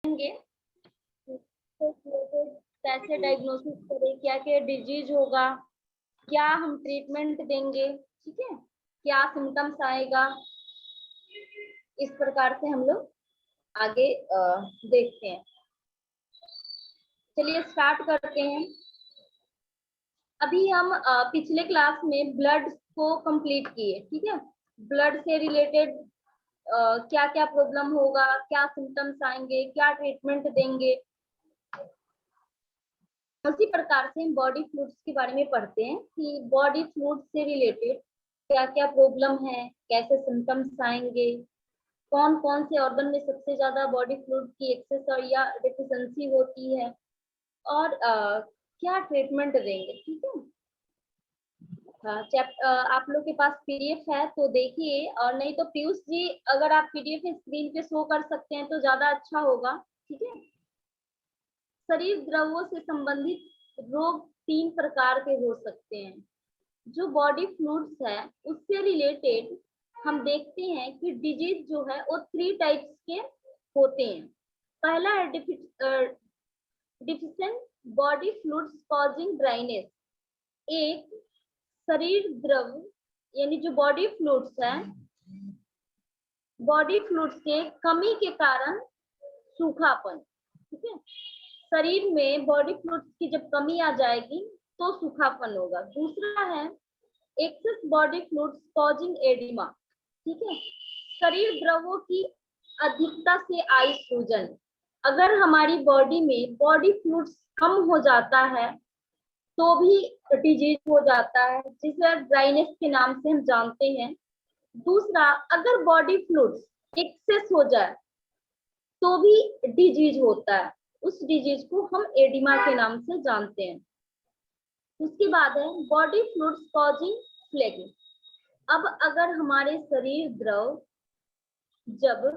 देंगे कैसे डायग्नोसिस करें, क्या क्या डिजीज होगा, क्या हम ट्रीटमेंट देंगे, ठीक है, क्या सिम्टम्स आएगा, इस प्रकार से हम लोग आगे देखते हैं। चलिए स्टार्ट करते हैं। अभी हम पिछले क्लास में ब्लड को कंप्लीट किए, ठीक है। ब्लड से रिलेटेड क्या क्या प्रॉब्लम होगा, क्या सिम्टम्स आएंगे, क्या ट्रीटमेंट देंगे, उसी प्रकार से हम बॉडी फ्लूइड्स के बारे में पढ़ते हैं कि बॉडी फ्लूइड्स से रिलेटेड क्या क्या प्रॉब्लम है, कैसे सिम्टम्स आएंगे, कौन कौन से ऑर्गन में सबसे ज्यादा बॉडी फ्लूइड की एक्सेस या डेफिशिएंसी होती है, और क्या ट्रीटमेंट देंगे, ठीक है। आप लोग के पास पीडीएफ है तो देखिए, और नहीं तो पीयूष जी अगर आप पीडीएफ स्क्रीन पे शो कर सकते हैं तो ज्यादा अच्छा होगा, ठीक है। शरीर द्रवों से संबंधित रोग 3 प्रकार के हो सकते हैं। जो बॉडी फ्लूइड्स है उससे रिलेटेड हम देखते हैं कि डिजीज जो है वो 3 टाइप्स के होते हैं। पहला है deficient body fluids causing dryness. एक शरीर द्रव यानी जो बॉडी फ्लूइड्स है, बॉडी फ्लूइड्स के कमी के कारण सूखापन, ठीक है। शरीर में बॉडी फ्लूइड्स की जब कमी आ जाएगी तो सूखापन होगा। दूसरा है access body fluids causing oedema, ठीक है। शरीर द्रवों की अधिकता से आई सूजन। अगर हमारी बॉडी में बॉडी फ्लूइड्स कम हो जाता है तो भी डिजीज हो जाता है, जिसे ड्राइनेस के नाम से हम जानते हैं। दूसरा, अगर बॉडी फ्लूइड्स एक्सेस हो जाए तो भी डिजीज होता है, उस डिजीज को हम एडिमा के नाम से जानते हैं। उसके बाद है बॉडी फ्लूइड्स कॉजिंग फ्लैगिंग। अब अगर हमारे शरीर द्रव जब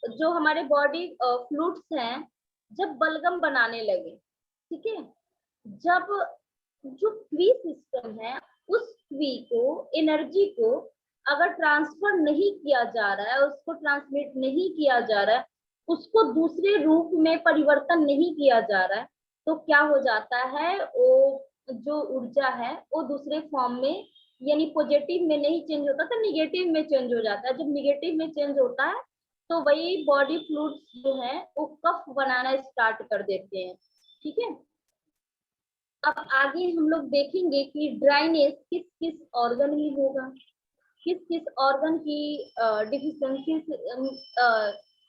जो हमारे बॉडी फ्लूइड्स हैं जब बलगम बनाने लगे, ठीक है, जब जो क्वी सिस्टम है उस क्वी को, एनर्जी को अगर ट्रांसफर नहीं किया जा रहा है, उसको ट्रांसमिट नहीं किया जा रहा है, उसको दूसरे रूप में परिवर्तन नहीं किया जा रहा है, तो क्या हो जाता है, वो जो ऊर्जा है वो दूसरे फॉर्म में यानी पॉजिटिव में नहीं चेंज होता तो निगेटिव में चेंज हो जाता है। जब निगेटिव में चेंज होता है तो वही बॉडी फ्लूइड्स जो है वो कफ बनाना स्टार्ट कर देते हैं, ठीक है। अब आगे हम लोग देखेंगे कि ड्राइनेस किस किस ऑर्गन में होगा, किस किस ऑर्गन की डिफिशिएंसी,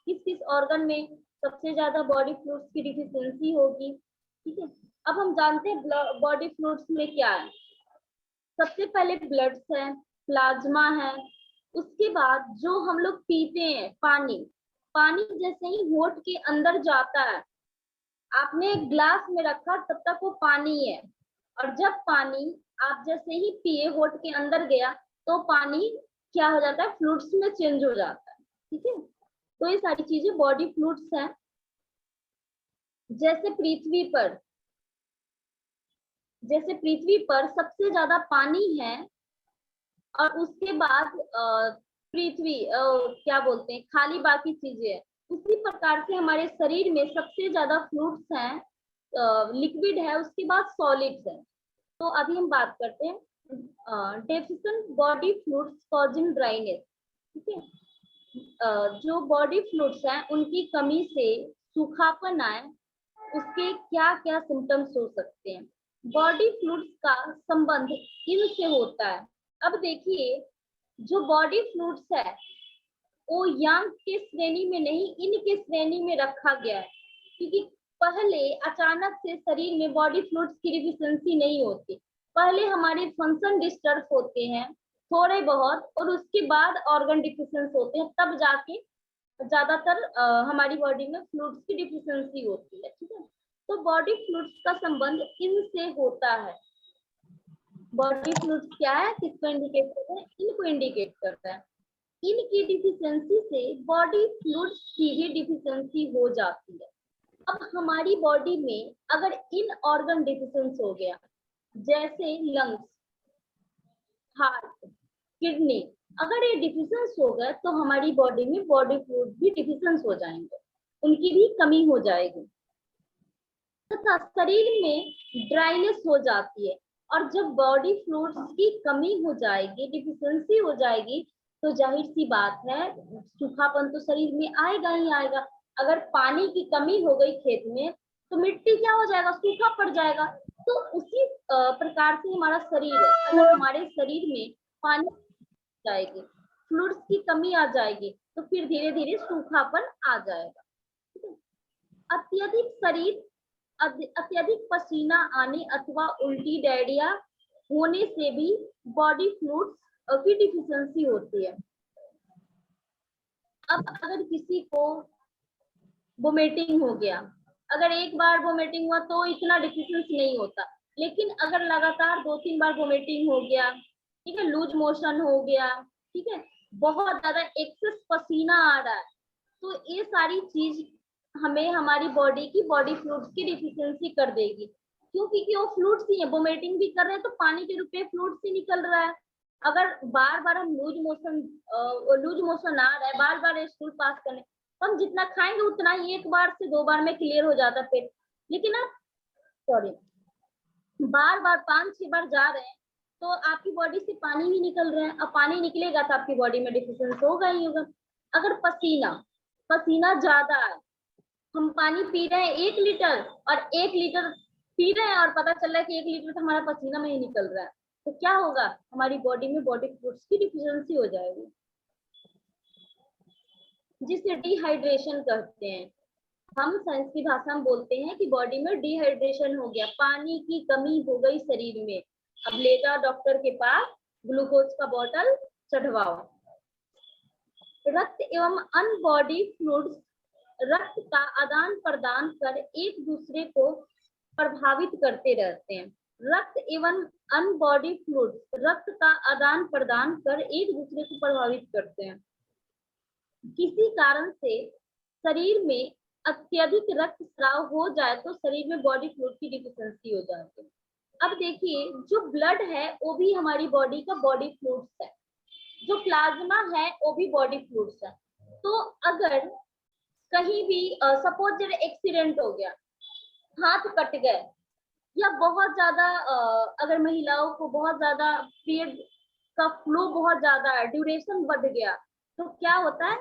किस किस ऑर्गन में सबसे ज्यादा बॉडी फ्लूइड्स की डिफिशिएंसी होगी, ठीक है। अब हम जानते हैं बॉडी फ्लूइड्स में क्या है। सबसे पहले ब्लड्स है, प्लाज्मा है, उसके बाद जो हम लोग पीते हैं पानी, पानी जैसे ही होठ के अंदर जाता है, आपने एक ग्लास में रखा तब तक वो पानी है, और जब पानी आप जैसे ही पिए होठ के अंदर गया तो पानी क्या हो जाता है, फ्लूइड्स में चेंज हो जाता है, ठीक है। तो ये सारी चीजें बॉडी फ्लूइड्स हैं। जैसे पृथ्वी पर सबसे ज्यादा पानी है, और उसके बाद पृथ्वी क्या बोलते हैं, खाली बाकी चीजें है। उसी प्रकार से हमारे शरीर में सबसे ज्यादा फ्लूइड्स हैं, लिक्विड है, उसके बाद सॉलिड्स है। तो अभी हम बात करते हैं deficient body fluids causing dryness, ठीक है। जो बॉडी फ्लूइड्स हैं उनकी कमी से सूखापन आए, उसके क्या क्या सिम्टम्स हो सकते हैं। बॉडी फ्लूइड्स का संबंध इनसे होता है। अब देखिए, जो बॉडी फ्लूइड्स है वो यांग के श्रेणी में नहीं, इन के श्रेणी में रखा गया है, क्योंकि पहले अचानक से शरीर में बॉडी फ्लूइड्स की डिफिशिएंसी नहीं होती। पहले हमारे फंक्शन डिस्टर्ब होते हैं थोड़े बहुत, और उसके बाद ऑर्गन डिफिशिएंस होते हैं, तब जाके ज्यादातर हमारी बॉडी में फ्लूइड्स की डिफिशिएंसी होती है, ठीक है। तो बॉडी फ्लूइड्स का संबंध इनसे होता है। बॉडी फ्लूइड्स क्या है, किसको इंडिकेट करता है, इनको इंडिकेट करता है। इनकी डिफिशिएंसी से बॉडी फ्लूइड्स की भी डिफिशिएंसी हो जाती है। अब हमारी बॉडी में अगर इन ऑर्गन डिफिशिएंस हो गया, जैसे लंग्स, हार्ट, किडनी, अगर ये डिफिशिएंस हो गए तो हमारी बॉडी में बॉडी फ्लूइड भी डिफिशिएंस हो जाएंगे। उनकी भी कमी हो जाएगी तथा शरीर में ड्राइनेस हो जाती है। और जब बॉडी फ्लूइड्स की कमी हो जाएगी, डिफिशियंसी हो जाएगी, तो जाहिर सी बात है सूखापन तो शरीर में आएगा ही आएगा। अगर पानी की कमी हो गई खेत में तो मिट्टी क्या हो जाएगा, सूखा पड़ जाएगा। तो उसी प्रकार से हमारा शरीर है, अगर हमारे शरीर में पानी जाएगी, फ्लूइड्स की कमी आ जाएगी, तो फिर धीरे धीरे सूखापन आ जाएगा। अत्यधिक पसीना आने अथवा उल्टी, डायरिया होने से भी बॉडी फ्लूइड्स की डिफिशियंसी होती है। अब अगर किसी को वोमिटिंग हो गया, अगर एक बार वोमिटिंग हुआ तो इतना डिफिशियंसी नहीं होता, लेकिन अगर लगातार 2-3 बार वोमिटिंग हो गया, ठीक है, लूज मोशन हो गया, ठीक है, बहुत ज्यादा एक्सेस पसीना आ रहा है, तो ये सारी चीज हमें हमारी बॉडी की बॉडी फ्लूइड्स की डिफिशियंसी कर देगी। क्योंकि वो फ्लूइड्स ही है, वोमिटिंग भी कर रहे हैं तो पानी के रूप में फ्लूइड्स ही निकल रहा है। अगर बार बार हम लूज मोशन आ रहा है, बार बार स्टूल पास करने, तो हम जितना खाएंगे उतना ही 1 बार से 2 बार में क्लियर हो जाता पेट। लेकिन आप बार बार 5-6 बार जा रहे हैं तो आपकी बॉडी से पानी ही निकल रहा है। अब पानी निकलेगा तो आपकी बॉडी में डिफिशियंसी होगा ही होगा। अगर पसीना ज्यादा है, हम पानी पी रहे हैं 1 लीटर और 1 लीटर पी रहे हैं और पता चल रहा है कि 1 लीटर तो हमारा पसीना में ही निकल रहा है, तो क्या होगा, हमारी बॉडी में बॉडी फ्लूइड्स की डिफिशियंसी हो जाएगी, जिसे डिहाइड्रेशन कहते हैं। हम साइंस की भाषा में बोलते हैं कि बॉडी में डिहाइड्रेशन हो गया, पानी की कमी हो गई शरीर में। अब ले जाओ डॉक्टर के पास, ग्लूकोज का बोतल चढ़वाओ। रक्त एवं अन्य बॉडी फ्लूइड्स रक्त का आदान प्रदान कर एक दूसरे को प्रभावित करते रहते हैं। रक्त एवं अन्य बॉडी फ्लूइड्स रक्त का आदान प्रदान कर एक दूसरे को प्रभावित करते हैं। किसी कारण से शरीर में अत्यधिक रक्तस्राव हो जाए तो शरीर में बॉडी फ्लूइड की डिफिशियंसी हो जाती है। अब देखिए, जो ब्लड है वो भी हमारी बॉडी का बॉडी फ्लूइड्स है, जो प्लाज्मा है वो भी बॉडी फ्लूइड्स है। तो अगर कहीं भी सपोज जब एक्सीडेंट हो गया, हाथ कट गए, या बहुत ज्यादा अगर महिलाओं को बहुत ज्यादा पीरियड का फ्लो बहुत ज्यादा है, ड्यूरेशन बढ़ गया, तो क्या होता है,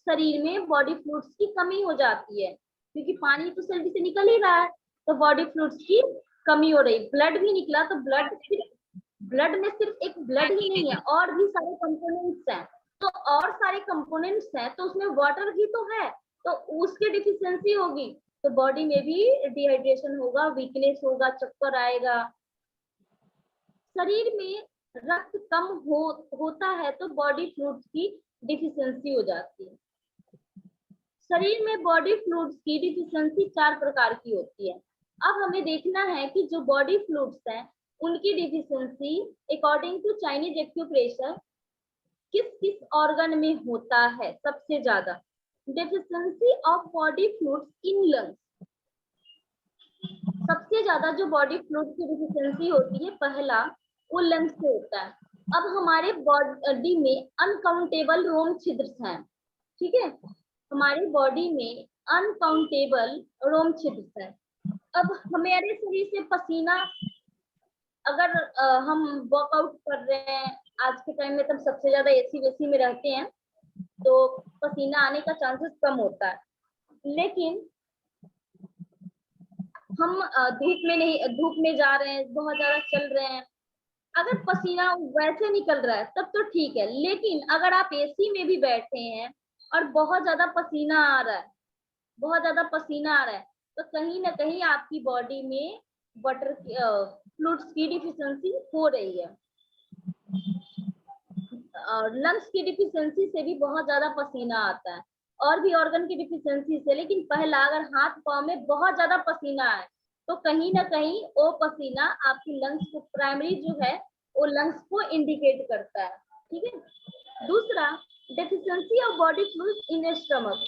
शरीर में बॉडी फ्लूइड्स की कमी हो जाती है, क्योंकि पानी तो शरीर से निकल ही रहा है, तो बॉडी फ्लूइड्स की कमी हो रही। ब्लड भी निकला तो ब्लड में सिर्फ एक ब्लड ही नहीं है, और भी सारे कंपोनेंट्स हैं, तो और सारे कंपोनेंट्स हैं तो उसमें वाटर भी तो है, तो उसकी डिफिशियंसी होगी तो बॉडी में भी डिहाइड्रेशन होगा, वीकनेस होगा, चक्कर आएगा। शरीर में रक्त कम होता है तो बॉडी फ्लूइड्स की डिफिशियंसी हो जाती है। शरीर में बॉडी फ्लूइड्स की डिफिशियंसी 4 प्रकार की होती है। अब हमें देखना है कि जो बॉडी फ्लूइड्स हैं उनकी deficiency according to Chinese acupressure किस किस ऑर्गन में होता है सबसे ज्यादा। Deficiency of body fluids in lungs, सबसे ज्यादा जो बॉडी फ्लूइड की डिफिशियंसी होती है, पहला वो लंग्स से होता है। अब हमारे बॉडी में अनकाउंटेबल रोम छिद्र हैं, ठीक है, हमारी बॉडी में अनकाउंटेबल रोम छिद्र हैं। अब हमारे शरीर से पसीना, अगर हम वर्कआउट कर रहे हैं आज के टाइम में, तब सबसे ज्यादा एसी वेसी में रहते हैं तो पसीना आने का चांसेस कम होता है, लेकिन हम धूप में जा रहे हैं, बहुत ज्यादा चल रहे हैं, अगर पसीना वैसे निकल रहा है तब तो ठीक है। लेकिन अगर आप एसी में भी बैठे हैं और बहुत ज्यादा पसीना आ रहा है, तो कहीं ना कहीं आपकी बॉडी में वाटर फ्लूइड्स की डिफिशियंसी हो रही है। लंग्स की डिफिशियंसी से भी बहुत ज्यादा पसीना आता है, और भी ऑर्गन की डिफिशियंसी से। लेकिन पहला, अगर हाथ पांव में बहुत ज्यादा पसीना है तो कहीं ना कहीं वो पसीना आपकी लंग्स को, प्राइमरी जो है वो लंग्स को इंडिकेट करता है, ठीक है। दूसरा, deficiency of body fluid in stomach.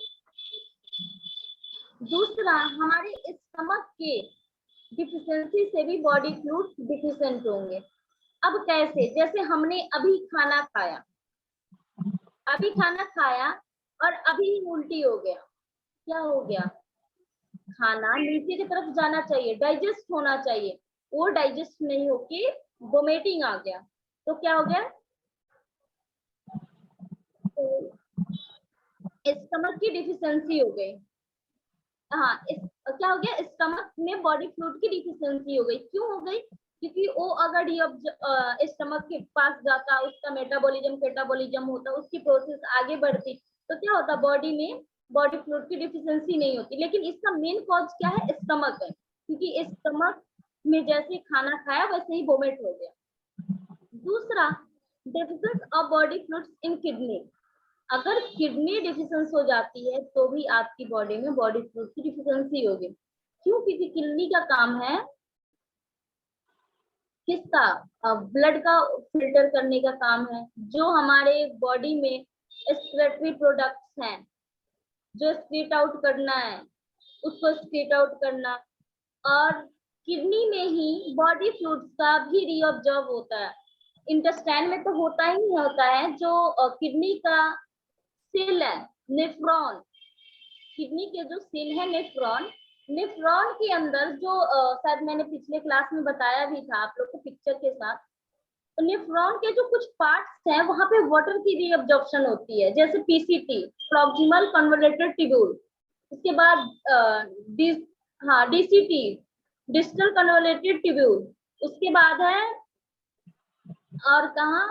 दूसरा, हमारे स्टमक के डिफिशियंसी से भी बॉडी फ्लूइड डिफिशिएंट होंगे। अब कैसे, जैसे हमने अभी खाना खाया और अभी ही उल्टी हो गया, क्या हो गया, खाना नीचे की तरफ जाना चाहिए, डाइजेस्ट होना चाहिए, वो डाइजेस्ट नहीं होके वोमिटिंग आ गया, तो क्या हो गया, तो स्टमक की डिफिशियंसी हो गई। हाँ, इस क्या हो गया, स्टमक में बॉडी फ्लूइड की डिफिशियंसी हो गई। क्यों हो गई, क्योंकि वो अगर ये स्टमक के पास जाता, उसका मेटाबॉलिज्म कैटाबॉलिज्म होता, उसकी प्रोसेस आगे बढ़ती, तो क्या होता, बॉडी में बॉडी फ्लूइड की डिफिशियंसी नहीं होती। लेकिन इसका मेन कॉज क्या है, स्टमक है, क्योंकि स्टमक में जैसे खाना खाया वैसे ही वोमिट हो गया। दूसरा, deficiency of body fluids in kidney. अगर किडनी डिफिशियंस हो जाती है तो भी आपकी बॉडी में बॉडी फ्लूइड की डिफिशियंसी होगी। क्यों, क्योंकि किडनी का काम है किसका, ब्लड का फिल्टर करने का काम है। जो हमारे बॉडी में एक्सक्रीटरी प्रोडक्ट्स हैं, जो स्प्लिट आउट करना है उसको स्प्लिट आउट करना, और किडनी में ही बॉडी फ्लूइड्स का भी रीअब्जॉर्ब होता है। इंटेस्टाइन में तो होता ही नहीं होता है। जो किडनी का सेल है नेफ्रॉन, किडनी के जो सेल है नेफ्रॉन, नेफ्रॉन के अंदर जो शायद मैंने पिछले क्लास में बताया भी था आप लोग को पिक्चर के साथ, तो नेफ्रॉन के जो कुछ पार्ट्स हैं वहां पे वाटर की रीअब्जॉर्प्शन होती है, जैसे पीसीटी, प्रॉक्सिमल कन्वोल्यूटेड ट्यूब्यूल, उसके बाद डीसीटी, डिस्टल कन्वोल्यूटेड ट्यूब्यूल, उसके बाद है, और कहा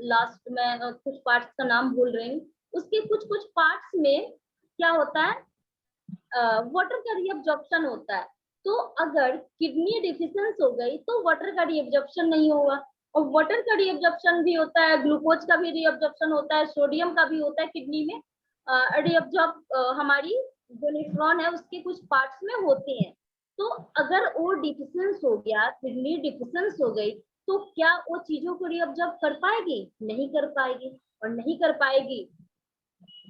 लास्ट में कुछ पार्ट्स का नाम भूल रही हूँ, उसके कुछ कुछ पार्ट्स में क्या होता है, वाटर का रीअब्जॉर्प्शन होता है। तो अगर किडनी डिफिशियंस हो गई तो वाटर का रीअब्जॉर्प्शन नहीं होगा, और वाटर का रीअब्जॉर्प्शन भी होता है, ग्लूकोज का भी रीअब्जॉर्प्शन होता है, सोडियम का भी होता है किडनी में रीअब्जॉर्ब, हमारी जो नेफ्रॉन है उसके कुछ पार्ट्स में होते हैं। तो अगर वो डिफिशियंस हो गया, किडनी डिफिशियंस हो गई, तो क्या वो चीजों को रीअब्जॉर्ब कर पाएगी, नहीं कर पाएगी, और नहीं कर पाएगी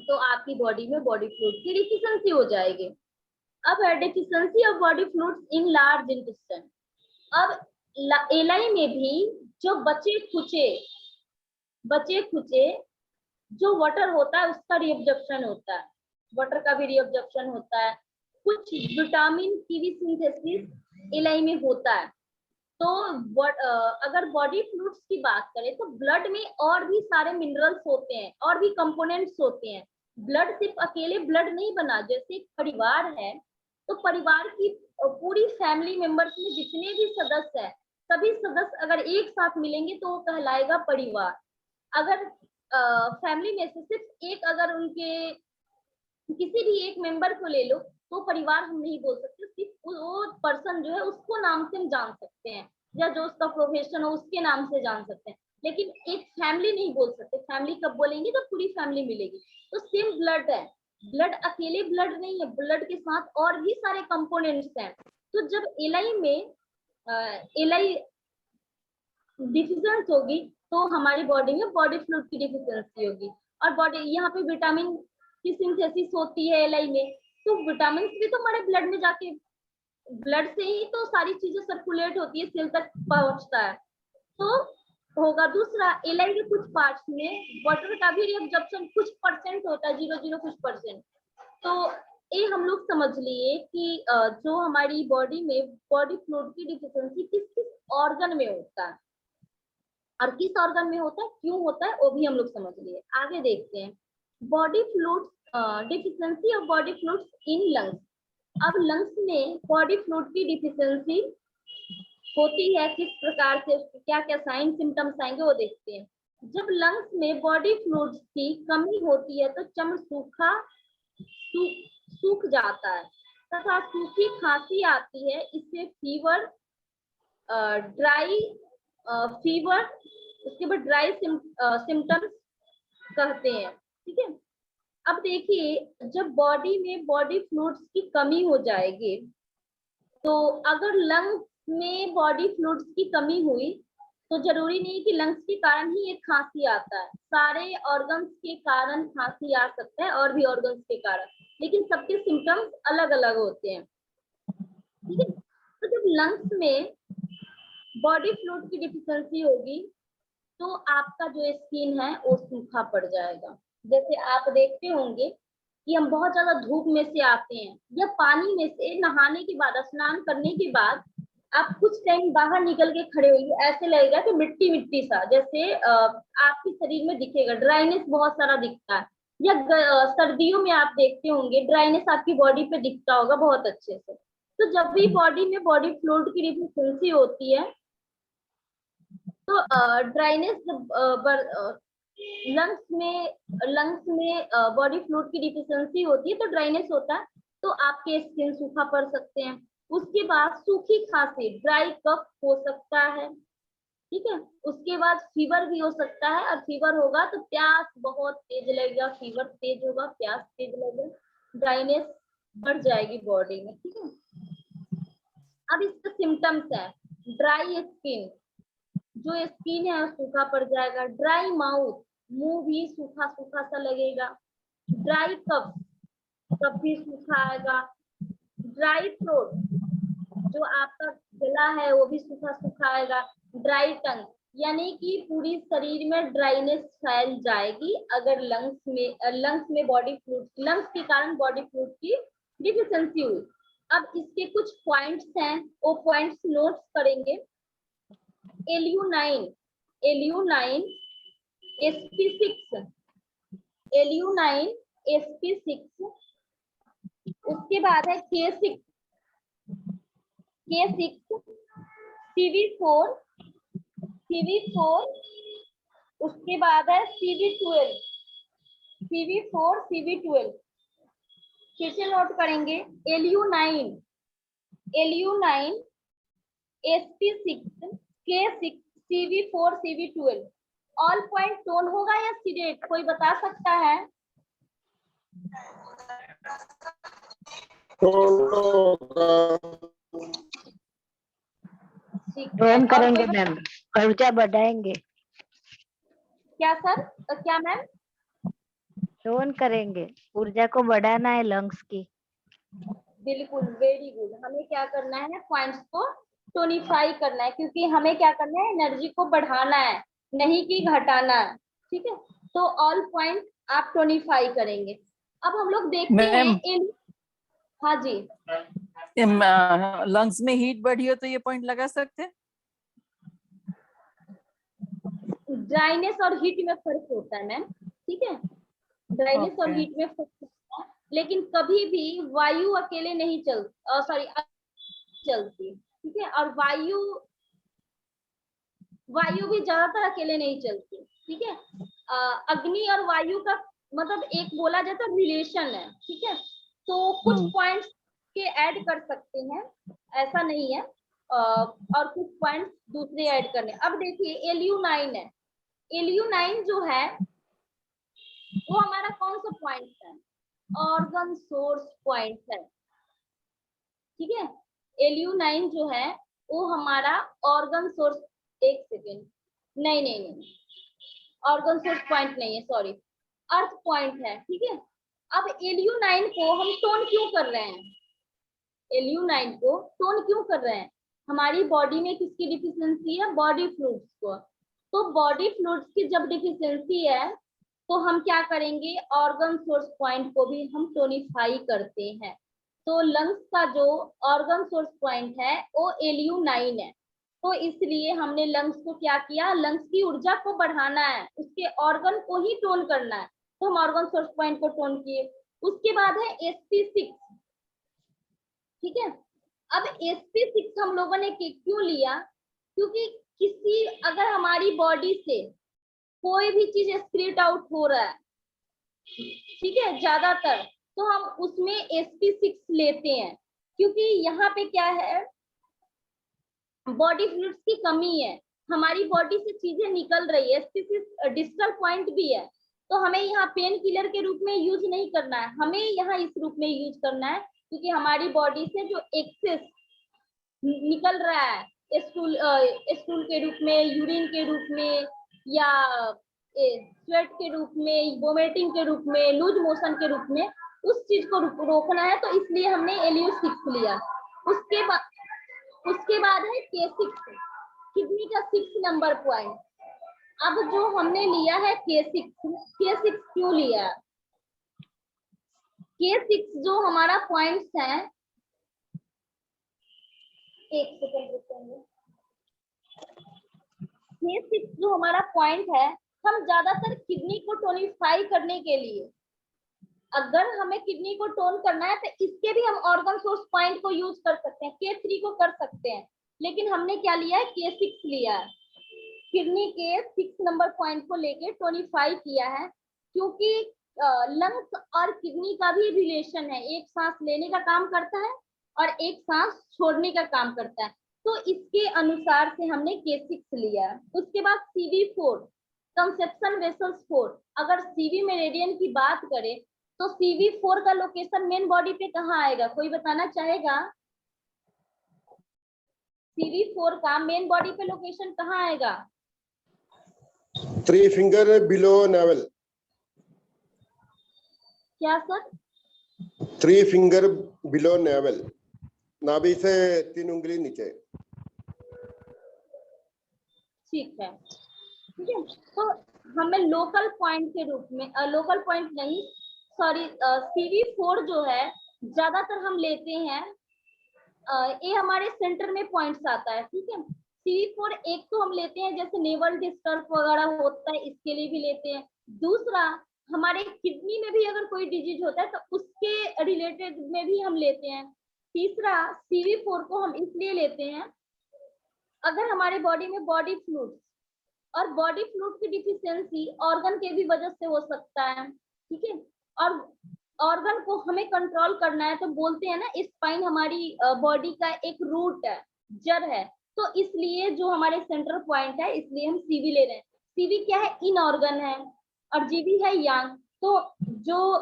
तो आपकी बॉडी में बॉडी फ्लूइड की डिफिशियंसी हो जाएगी। अब है deficiency of body fluids in large intestine. अब एलआई में भी जो बचे खुचे जो वाटर होता है उसका रीअब्जॉर्प्शन होता है, वाटर का भी रीअब्जॉर्प्शन होता है, कुछ विटामिन की भी सिंथेसिस एलआई में होता है। तो अगर बॉडी फ्लूइड्स की बात करें तो ब्लड में और भी सारे मिनरल्स होते हैं, और भी कंपोनेंट्स होते हैं। ब्लड सिर्फ अकेले ब्लड नहीं बना, जैसे एक परिवार है तो परिवार की पूरी फैमिली मेंबर्स में जितने भी सदस्य हैं, सभी सदस्य अगर एक साथ मिलेंगे तो वो कहलाएगा परिवार। अगर फैमिली में से सिर्फ एक, अगर उनके किसी भी एक मेंबर को ले लो तो परिवार हम नहीं बोल सकते, सिर्फ वो पर्सन जो है उसको नाम से हम जान सकते हैं, या जो उसका प्रोफेशन हो उसके नाम से जान सकते हैं, लेकिन एक फैमिली नहीं बोल सकते। फैमिली कब बोलेंगे तो पूरी फैमिली मिलेगी। तो सेम ब्लड है, ब्लड अकेले ब्लड नहीं है, ब्लड के साथ और भी सारे कंपोनेंट्स हैं। तो जब एलआई में एलआई डिफिशियंस होगी तो हमारी बॉडी में बॉडी फ्लूइड की डिफिशियंसी होगी, और बॉडी यहाँ पे विटामिन की सिंथेसिस होती है एलआई में, तो विटामिन भी तो हमारे ब्लड में जाके, ब्लड से ही तो सारी चीजें सर्कुलेट होती है, सेल तक पहुंचता है, तो होगा। दूसरा, एलआई के कुछ पार्ट्स में वाटर का भी रिएब्जॉर्प्शन कुछ परसेंट होता है, 0 कुछ परसेंट। तो ये हम लोग समझ लिए कि जो हमारी बॉडी में बॉडी फ्लूइड की डिफिशियंसी किस किस ऑर्गन में होता है, और किस ऑर्गन में होता है, क्यों होता है, वो भी हम लोग समझ लिए। आगे देखते हैं, body fluids, deficiency of body fluids in lungs. अब लंग्स में बॉडी फ्लूइड की डिफिशियंसी होती है किस प्रकार से, क्या क्या साइन सिम्टम्स आएंगे वो देखते हैं। जब लंग्स में बॉडी फ्लूइड्स की कमी होती है तो चमड़ा सूख जाता है तथा सूखी खांसी आती है, इससे फीवर, ड्राई फीवर, उसके बाद ड्राई सिम्टम्स कहते हैं। ठीक है, अब देखिए, जब बॉडी में बॉडी फ्लूइड्स की कमी हो जाएगी, तो अगर लंग्स में बॉडी फ्लूइड्स की कमी हुई तो जरूरी नहीं कि लंग्स के कारण ही एक खांसी आता है, सारे ऑर्गन्स के कारण खांसी आ सकता है, और भी ऑर्गन्स के कारण, लेकिन सबके सिम्टम्स अलग अलग होते हैं। ठीक है, तो जब लंग्स में बॉडी फ्लूइड की डिफिशियंसी होगी तो आपका जो स्किन है वो सूखा पड़ जाएगा। जैसे आप देखते होंगे कि हम बहुत ज्यादा धूप में से आते हैं या पानी में से नहाने के बाद, स्नान करने के बाद आप कुछ टाइम बाहर निकल के खड़े होइए, ऐसे लगेगा कि मिट्टी मिट्टी सा, जैसे आपके शरीर में दिखेगा, ड्राइनेस बहुत सारा दिखता है। या सर्दियों में आप देखते होंगे ड्राइनेस आपकी बॉडी पे दिखता होगा बहुत अच्छे से। तो जब भी बॉडी में बॉडी फ्लूइड की डिफिशियंसी होती है, तो ड्राइनेस लंग्स में बॉडी फ्लूइड की डिफिशियंसी होती है, तो ड्राइनेस होता है, तो आपके स्किन सूखा पड़ सकते हैं। उसके बाद सूखी खांसी, ड्राई कफ हो सकता है, ठीक है। उसके बाद फीवर भी हो सकता है, और फीवर होगा तो प्यास बहुत तेज लगेगा, फीवर तेज होगा, प्यास तेज लगेगा, ड्राइनेस बढ़ जाएगी बॉडी में, ठीक है। अब इसके सिम्टम्स है, ड्राई स्किन, जो स्किन है सूखा पड़ जाएगा, ड्राई माउथ, मुंह भी सूखा सूखा सा लगेगा, ड्राई कफ, कफ भी सूखा आएगा, ड्राई थ्रोट, जो आपका गला है वो भी सूखा सूखा आएगा, ड्राई टंग, यानी कि पूरी शरीर में ड्राइनेस फैल जाएगी अगर लंग्स में बॉडी फ्लूइड, लंग्स के कारण बॉडी फ्लूइड की डिफिशियंसी हुई। अब इसके कुछ पॉइंट्स हैं, वो पॉइंट्स नोट करेंगे। LU9, LU9, SP6, LU9, SP6, उसके बाद है K6, CV4, CV4, उसके बाद है CV12, CV4, CV12, फिर से नोट करेंगे। LU9, LU9, SP6, K6, CV4, CV12, all point tone होगा या सीडेट, कोई बता सकता है? टोन करेंगे मैम, ऊर्जा बढ़ाएंगे। क्या सर, क्या मैम? टोन करेंगे, ऊर्जा को बढ़ाना है लंग्स की। बिल्कुल, वेरी गुड। हमें क्या करना है, पॉइंट्स को टोनिफाई करना है, क्योंकि हमें क्या करना है, एनर्जी को बढ़ाना है, नहीं कि घटाना है, ठीक है। तो ऑल पॉइंट आप टोनिफाई करेंगे। अब हम लोग देखते हैं हाँ जी, लंग्स में हीट बढ़ी हो तो ये पॉइंट लगा सकते हैं। ड्राइनेस और हीट में फर्क होता है मैम, ठीक है। ड्राइनेस और हीट में फर्क होता है, लेकिन कभी भी वायु अकेले नहीं चलती, ठीक है। और वायु भी ज्यादातर अकेले नहीं चलती, ठीक है। अग्नि और वायु का मतलब एक बोला जाता है रिलेशन है, ठीक है। तो कुछ पॉइंट्स के ऐड कर सकते हैं, ऐसा नहीं है, और कुछ पॉइंट्स दूसरे ऐड करने। अब देखिए LU9 है, LU9 जो है वो हमारा कौन सा पॉइंट है, ऑर्गन सोर्स पॉइंट है, ठीक है। LU9 जो है वो हमारा ऑर्गन सोर्स, एक सेकेंड, नहीं, ऑर्गन सोर्स पॉइंट नहीं है, सॉरी, अर्थ पॉइंट है, ठीक है। अब LU9 को हम टोन क्यों कर रहे हैं, LU9 को टोन क्यों कर रहे हैं, हमारी बॉडी में किसकी डिफिशियंसी है, बॉडी फ्लूइड्स को। तो बॉडी फ्लूइड्स की जब डिफिशियंसी है तो हम क्या करेंगे, ऑर्गन सोर्स पॉइंट को भी हम टोनिफाई करते हैं। तो लंग्स का जो ऑर्गन सोर्स पॉइंट है वो LU9 है, तो इसलिए हमने लंग्स को क्या किया, लंग्स की ऊर्जा को बढ़ाना है, उसके ऑर्गन को ही टोन करना है, तो हम ऑर्गन सोर्स पॉइंट को टोन किए। उसके बाद है SP6, ठीक है। अब SP6 हम लोगों ने क्यों लिया, क्योंकि किसी अगर हमारी बॉडी से कोई भी चीज एक्सक्रीट आउट हो रहा है, ठीक है, ज्यादातर, तो हम उसमें SP6 लेते हैं, क्योंकि यहाँ पे क्या है, बॉडी फ्लूइड्स की कमी है, हमारी बॉडी से चीजें निकल रही है, SP6 डिस्टल पॉइंट भी है, तो हमें यहाँ पेन किलर के रूप में यूज नहीं करना है, हमें यहाँ इस रूप में यूज करना है, क्योंकि हमारी बॉडी से जो एक्सेस निकल रहा है स्टूल के रूप में, यूरिन के रूप में, या स्वेट के रूप में, वोमिटिंग के रूप में, लूज मोशन के रूप में, उस चीज को रोकना है, तो इसलिए हमने LU6 लिया। उसके बाद है K6, किडनी का 6 नंबर पॉइंट। अब जो हमने लिया है K6 क्यों लिया, K6 जो हमारा पॉइंट्स है, एक सेकंड रुकेंगे। K6 जो हमारा पॉइंट है, हम ज्यादातर किडनी को टोनिफाई करने के लिए, अगर हमें किडनी को टोन करना है तो इसके भी हम ऑर्गन सोर्स पॉइंट को यूज कर सकते हैं, K3 को कर सकते हैं, लेकिन हमने क्या लिया है, K6 लिया है। किडनी के 6 नंबर पॉइंट को लेके टोनिफाई किया है, क्योंकि लंग्स और किडनी का भी रिलेशन है, एक सांस लेने का काम करता है और एक सांस छोड़ने का काम करता है, तो इसके अनुसार से हमने K6 लिया है। उसके बाद CV4 कंसेप्शन वेसल्स 4, अगर CV मेरिडियन की बात करें तो CV4 का लोकेशन मेन बॉडी पे कहाँ आएगा, कोई बताना चाहेगा? CV4 का मेन बॉडी पे लोकेशन कहाँ आएगा? 3 finger below navel. क्या सर? 3 finger below navel. नाभि से 3 उंगली नीचे। ठीक है, ठीक है। तो हमें लोकल पॉइंट के रूप में, लोकल पॉइंट नहीं, सॉरी, CV4 जो है ज्यादातर हम लेते हैं, ये हमारे सेंटर में पॉइंट्स आता है, ठीक है। CV4 एक तो हम लेते हैं जैसे नेवल डिस्टर्ब वगैरह होता है, इसके लिए भी लेते हैं। दूसरा, हमारे किडनी में भी अगर कोई डिजीज होता है तो उसके रिलेटेड में भी हम लेते हैं। तीसरा, CV4 को हम इसलिए लेते हैं अगर हमारे बॉडी में बॉडी फ्लूइड, और बॉडी फ्लूइड की डिफिशियंसी ऑर्गन के भी वजह से हो सकता है, ठीक है। और ऑर्गन को हमें कंट्रोल करना है, तो बोलते हैं ना, स्पाइन हमारी बॉडी का एक रूट है, जड़ है, तो इसलिए जो हमारे सेंटर पॉइंट है, इसलिए हम CV ले रहे हैं। CV क्या है, इन ऑर्गन है, और GB है यांग, तो जो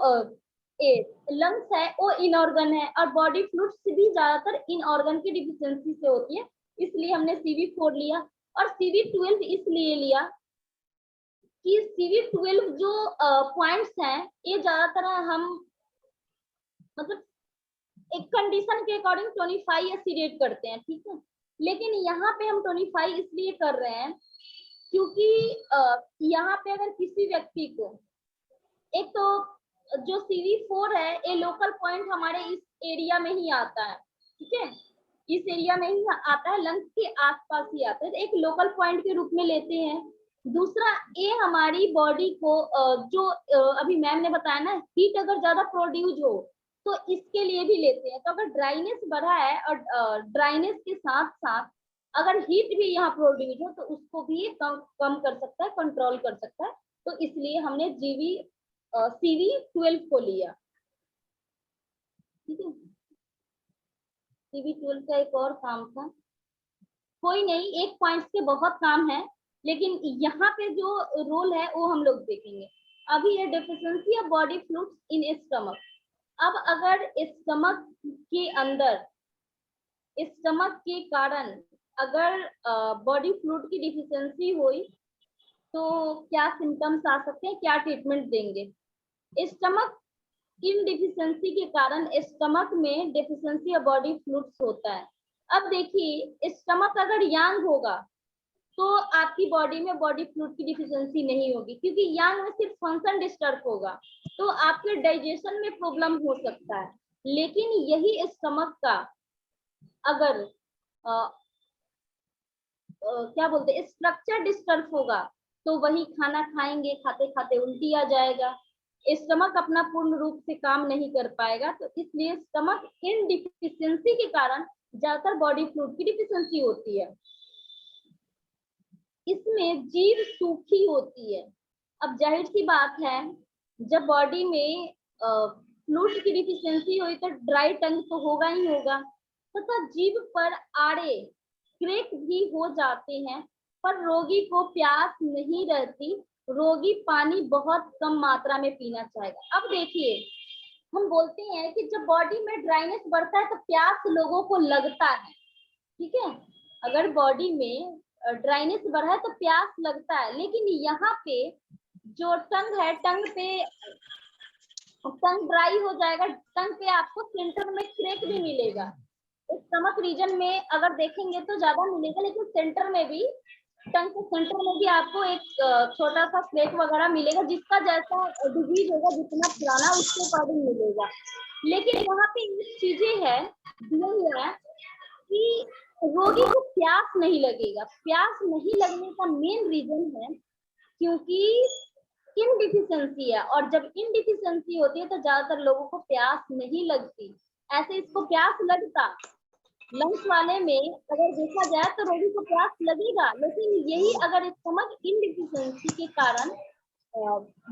लंग्स है वो इन ऑर्गन है, और बॉडी फ्लूइड्स भी ज्यादातर इन ऑर्गन की डिफिशियंसी से होती है, इसलिए हमने CV4 लिया। और CV12 इसलिए लिया कि CV12 जो पॉइंट्स हैं, ये ज्यादातर हम मतलब एक कंडीशन के अकॉर्डिंग टोनिफाई या सीडेट करते हैं, ठीक है। लेकिन यहाँ पे हम टोनिफाई इसलिए कर रहे हैं क्योंकि यहाँ पे अगर किसी व्यक्ति को, एक तो जो CV4 है, ये लोकल पॉइंट हमारे इस एरिया में ही आता है, ठीक है, इस एरिया में ही आता है, लंग्स के आसपास ही आता है, तो एक लोकल पॉइंट के रूप में लेते हैं। दूसरा, ये हमारी बॉडी को जो अभी मैम ने बताया ना, हीट अगर ज्यादा प्रोड्यूस हो तो इसके लिए भी लेते हैं। तो अगर ड्राइनेस बढ़ा है और ड्राइनेस के साथ साथ अगर हीट भी यहाँ प्रोड्यूस हो तो उसको भी कम कर सकता है, कंट्रोल कर सकता है, तो इसलिए हमने CV12 को लिया, ठीक है। CV12 का एक और काम था, कोई नहीं, एक पॉइंट के बहुत काम है, लेकिन यहाँ पे जो रोल है वो हम लोग देखेंगे। अभी ये deficiency of body fluids in stomach. अब अगर स्टमक के अंदर, स्टमक के कारण अगर बॉडी फ्लूइड की डिफिशियंसी हुई तो क्या सिम्टम्स आ सकते हैं, क्या ट्रीटमेंट देंगे? स्टमक इन डिफिशियंसी के कारण स्टमक में डेफिशिएंसी ऑफ बॉडी फ्लूइड्स होता है। अब देखिए, स्टमक अगर यांग होगा तो आपकी बॉडी में बॉडी फ्लूइड की डिफिशियंसी नहीं होगी, क्योंकि यांग में सिर्फ फंक्शन डिस्टर्ब होगा, तो आपके डाइजेशन में प्रॉब्लम हो सकता है। लेकिन यही स्टमक का अगर क्या बोलते हैं, स्ट्रक्चर डिस्टर्ब होगा, तो वही खाना खाएंगे, खाते खाते उल्टी आ जाएगा, स्टमक अपना पूर्ण रूप से काम नहीं कर पाएगा। तो इसलिए स्टमक इन डिफिशियंसी के कारण ज्यादातर बॉडी फ्लूइड की डिफिशियंसी होती है। इसमें जीभ सूखी होती है। अब जाहिर सी बात है, जब बॉडी में फ्लूइड की डिफिशियंसी हुई तो ड्राई टंग तो होगा ही होगा, तथा जीभ पर आड़े क्रैक भी हो जाते हैं, पर रोगी को प्यास नहीं रहती, रोगी पानी बहुत कम मात्रा में पीना चाहेगा। अब देखिए, हम बोलते हैं कि जब बॉडी में ड्राइनेस बढ़ता है तो प्यास लोगों को लगता है, ठीक है, अगर बॉडी में ड्राइनेस बढ़ा है तो प्यास लगता है, लेकिन यहाँ पे जो टंग है, टंग ड्राई हो जाएगा, टंग पे आपको सेंटर में क्रैक भी मिलेगा। स्टमक रीजन में अगर देखेंगे तो ज्यादा मिलेगा, लेकिन सेंटर में भी टंग के सेंटर में भी आपको एक छोटा सा प्लेट वगैरह मिलेगा, जिसका जैसा डिजीज होगा, जितना पुराना उसके अकॉर्डिंग मिलेगा। लेकिन वहाँ पे ये चीजें है दिया हुआ है कि रोगी को प्यास नहीं लगेगा। प्यास नहीं लगने का मेन रीजन है क्योंकि इनडिफिशियंसी है, और जब इनडिफिशियंसी होती है तो ज्यादातर लोगों को प्यास नहीं लगती। ऐसे इसको प्यास लगता, लंग्स वाले में अगर देखा जाए तो रोगी को प्यास लगेगा, लेकिन यही अगर स्टमक इनडिफिशियंसी के कारण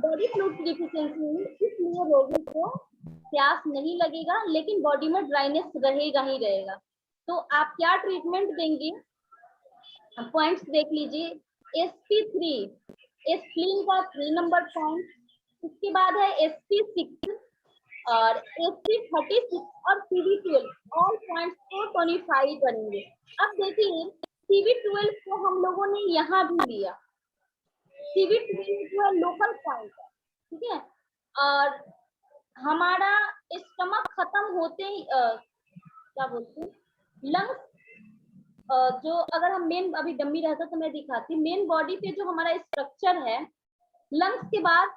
बॉडी फ्लूइड डिफिशियंसी, इसलिए रोगी को प्यास नहीं लगेगा, लेकिन बॉडी में ड्राइनेस रहेगा ही रहेगा। तो आप क्या ट्रीटमेंट देंगे, पॉइंट्स देख लीजिए। SP3 स्प्लीन का 3 नंबर पॉइंट, उसके बाद है SP6 और SP36 और CV12, ऑल पॉइंट्स को टोनिफाई करेंगे। अब देखिए CV12 को हम लोगों ने यहाँ भी लिया, CV12 जो है लोकल पॉइंट है, ठीक है। और हमारा स्टमक खत्म होते ही क्या बोलते हैं, लंग्स जो अगर हम मेन, अभी डम्मी रहता तो मैं दिखाती, मेन बॉडी पे जो हमारा स्ट्रक्चर है, लंग्स के बाद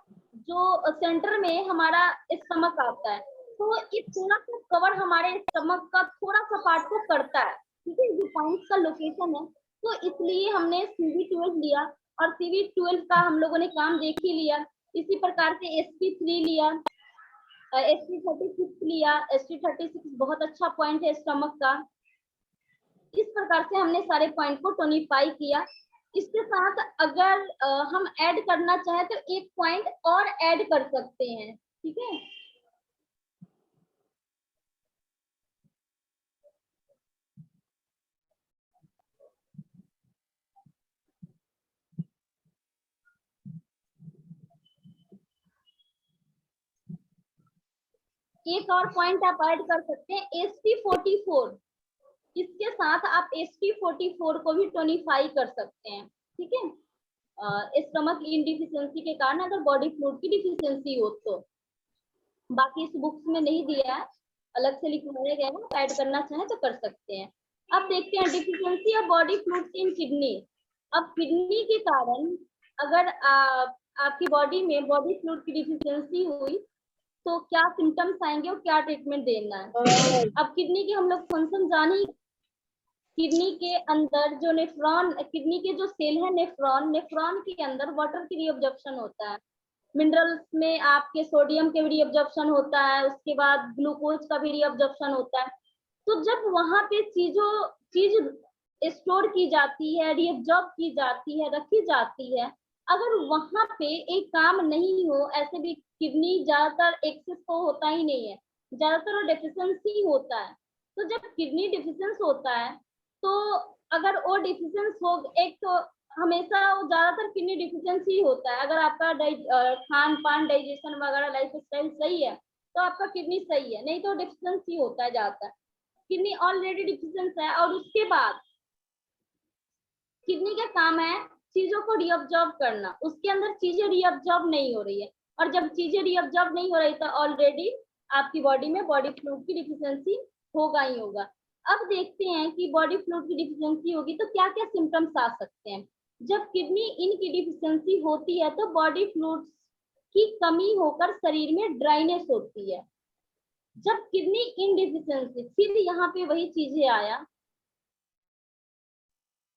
जो सेंटर में हमारा स्टमक आता है, तो ये थोड़ा सा कवर हमारे स्टमक का थोड़ा सा पार्ट को करता है, ठीक है, जो पॉइंट का लोकेशन है। तो इसलिए हमने CV12 लिया, और CV12 का हम लोगों ने काम देख ही लिया। इसी प्रकार से SP3 लिया, SP36 लिया। SP36 बहुत अच्छा पॉइंट है स्टमक का। इस प्रकार से हमने सारे पॉइंट को टोनिफाई किया। इसके साथ अगर हम ऐड करना चाहें तो एक पॉइंट और ऐड कर सकते हैं, ठीक है। एक और पॉइंट आप ऐड कर सकते हैं, SP44। इसके साथ आप SP44 को भी टोनिफाई कर सकते हैं, ठीक है। स्टमक इनडिफिशियंसी के कारण अगर बॉडी फ्लूइड की डिफिशियंसी हो तो। बाकी इस बुक्स में नहीं दिया है, अलग से लिखवाया गया है, ऐड करना चाहे तो कर सकते हैं। अब देखते हैं deficiency of body fluids in kidney. अब किडनी के कारण अगर आपकी बॉडी में बॉडी फ्लूइड की डिफिशियंसी हुई तो क्या सिम्टम्स आएंगे और क्या ट्रीटमेंट देना है। अब किडनी के हम लोग फंक्शन जाने, किडनी के अंदर जो नेफ्रॉन, किडनी के जो सेल है नेफ्रॉन, नेफ्रॉन के अंदर वाटर की रीअब्जॉर्प्शन होता है, मिनरल्स में आपके सोडियम के भी रीअब्जॉर्प्शन होता है, उसके बाद ग्लूकोज का भी रीअब्जॉर्प्शन होता है। तो जब वहां पे चीज स्टोर की जाती है, रीअब्जॉर्ब की जाती है, रखी जाती है, अगर वहां पे एक काम नहीं हो, ऐसे भी किडनी ज्यादातर एक्सेस तो होता ही नहीं है, ज्यादातर डेफिशिएंसी होता है। तो जब किडनी डिफिशियंस होता है तो अगर वो डिफिशियंस हो, एक तो हमेशा ज्यादातर किडनी डिफिशियंसी होता है। अगर आपका खान पान, डाइजेशन वगैरह लाइफ स्टाइल सही है तो आपका किडनी सही है, नहीं तो डिफिशियंसी होता है ज्यादातर। किडनी ऑलरेडी डिफिशियंस है और उसके बाद किडनी का काम है चीजों को रीअब्जॉर्ब करना, उसके अंदर चीजें रीअब्जॉर्ब नहीं हो रही है, और जब चीजें रीअब्जॉर्ब नहीं हो रही तो ऑलरेडी आपकी बॉडी में बॉडी फ्लूइड की डिफिशियंसी होगा ही होगा। अब देखते हैं कि बॉडी फ्लूइड की डिफिशियंसी होगी तो क्या क्या सिम्टम्स आ सकते हैं। जब किडनी इनकी डिफिशियंसी होती है तो बॉडी फ्लूइड्स की कमी होकर शरीर में ड्राइनेस होती है। जब किडनी इनडिफिशियंसी, फिर यहाँ पे वही चीजें आया,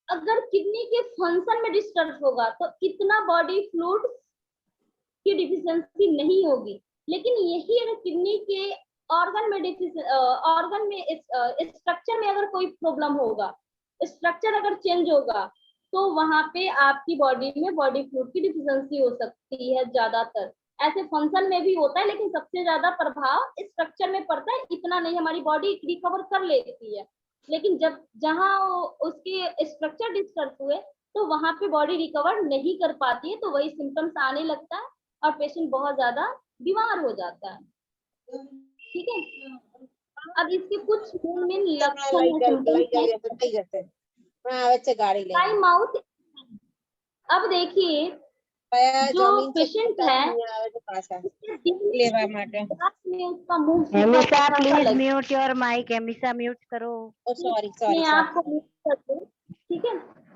अगर किडनी के फंक्शन में डिस्टर्ब होगा तो इतना बॉडी फ्लूइड की डिफिशियंसी नहीं होगी। लेकिन यही अगर किडनी के ऑर्गन में स्ट्रक्चर में अगर कोई प्रॉब्लम होगा, स्ट्रक्चर अगर चेंज होगा, तो वहां पे आपकी बॉडी में बॉडी फ्लूइड की डिफिशियंसी हो सकती है। ज्यादातर ऐसे फंक्शन में भी होता है, लेकिन सबसे ज्यादा प्रभाव स्ट्रक्चर में पड़ता है। इतना नहीं, हमारी बॉडी रिकवर कर लेती है, लेकिन जब जहाँ उसके स्ट्रक्चर डिस्टर्ब हुए तो वहां पे बॉडी रिकवर नहीं कर पाती है, तो वही सिम्टम्स आने लगता है और पेशेंट बहुत ज्यादा बीमार हो जाता है, ठीक है। अब इसके कुछ मेन लक्षण हैं, टाइम आउट। अब देखिए जो पेशेंट है उसका मुंह एमिसा प्लीज म्यूट योर माइक, एमिसा म्यूट करो। आपको म्यूट कर दो, ठीक है।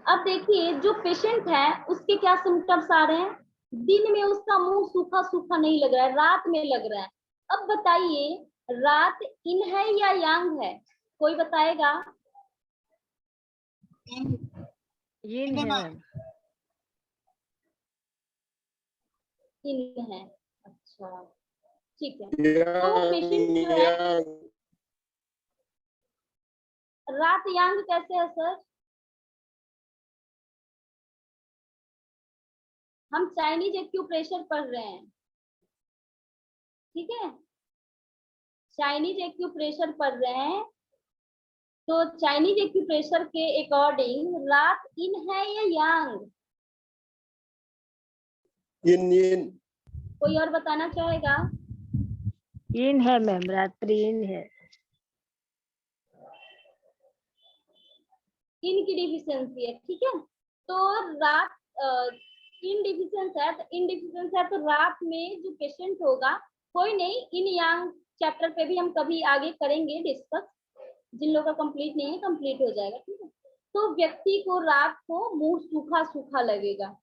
अब देखिए जो पेशेंट है उसके क्या सिम्टम्स आ रहे हैं, दिन में उसका मुंह सूखा सूखा नहीं लग रहा है, रात में लग रहा है। अब बताइए रात इन है या यांग है, कोई बताएगा? यिन है मैम। इन है, अच्छा ठीक है। तो पेशेंट जो है yang रात यांग कैसे है सर? हम चाइनीज एक्यूप्रेशर पढ़ रहे हैं, ठीक है, चाइनीज एक्यूप्रेशर पढ़ रहे हैं। तो चाइनीज एक्यूप्रेशर के अकॉर्डिंग रात इन है या यांग, yin yin कोई और बताना चाहेगा? यिन है मैम, रात्रि यिन है। इन की डिफिशियंसी है, ठीक है। तो रात इन डिफिशियंस है, तो इन डिफिशियंस है तो रात में जो पेशेंट होगा, कोई नहीं, इन यांग चैप्टर पे भी हम कभी आगे करेंगे डिस्कस, जिन लोगों का कंप्लीट नहीं है कंप्लीट हो जाएगा, ठीक है। तो व्यक्ति को रात को मुंह सूखा सूखा लगेगा,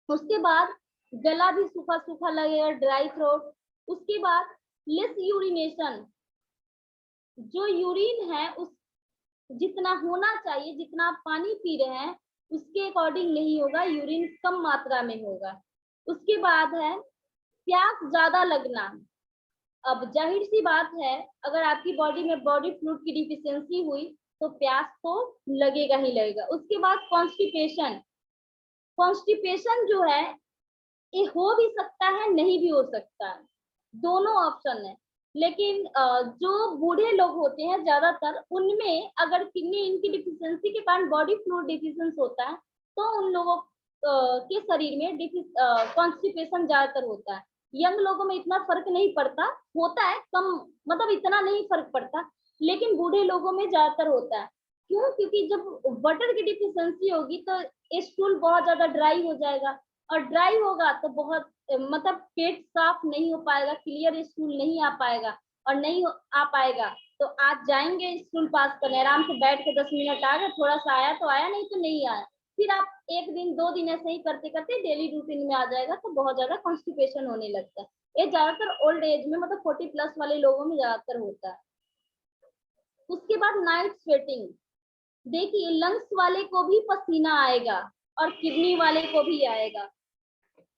उसके बाद गला भी सूखा सूखा लगेगा, ड्राई थ्रोट। उसके बाद लेस यूरिनेशन, जो यूरिन है उस जितना होना चाहिए, जितना आप पानी पी रहे हैं उसके अकॉर्डिंग नहीं होगा, यूरिन कम मात्रा में होगा। उसके बाद है प्यास ज्यादा लगना। अब जाहिर सी बात है अगर आपकी बॉडी में बॉडी फ्लूइड की डिफिशियंसी हुई तो प्यास तो लगेगा ही लगेगा। उसके बाद कॉन्स्टिपेशन, कॉन्स्टिपेशन जो है ये हो भी सकता है नहीं भी हो सकता है, दोनों ऑप्शन है। लेकिन जो बूढ़े लोग होते हैं ज्यादातर उनमें अगर किडनी इनकी डिफिशियंसी के कारण बॉडी फ्लूइड डिफिशियंस होता है तो उन लोगों के शरीर में कॉन्स्टिपेशन ज्यादातर होता है। यंग लोगों में इतना फर्क नहीं पड़ता, होता है कम, मतलब इतना नहीं फर्क पड़ता, लेकिन बूढ़े लोगों में ज्यादातर होता है। क्यों? क्योंकि जब वाटर की डिफिशियंसी होगी तो स्टूल बहुत ज्यादा ड्राई हो जाएगा, और ड्राई होगा तो बहुत मतलब पेट साफ नहीं हो पाएगा, क्लियर स्टूल नहीं आ पाएगा, और नहीं आ पाएगा तो आज जाएंगे स्टूल पास करने, आराम से बैठ के 10 मिनट आ गए, थोड़ा सा आया तो आया, नहीं तो नहीं आया। फिर आप एक दिन 2 दिन ऐसे ही करते करते डेली रूटीन में आ जाएगा तो बहुत ज्यादा कॉन्स्टिपेशन होने लगता है। ये ज्यादातर ओल्ड एज में, मतलब 40+ वाले लोगों में ज्यादातर होता है। उसके बाद नाइट स्वेटिंग, देखिए लंग्स वाले को भी पसीना आएगा और किडनी वाले को भी आएगा।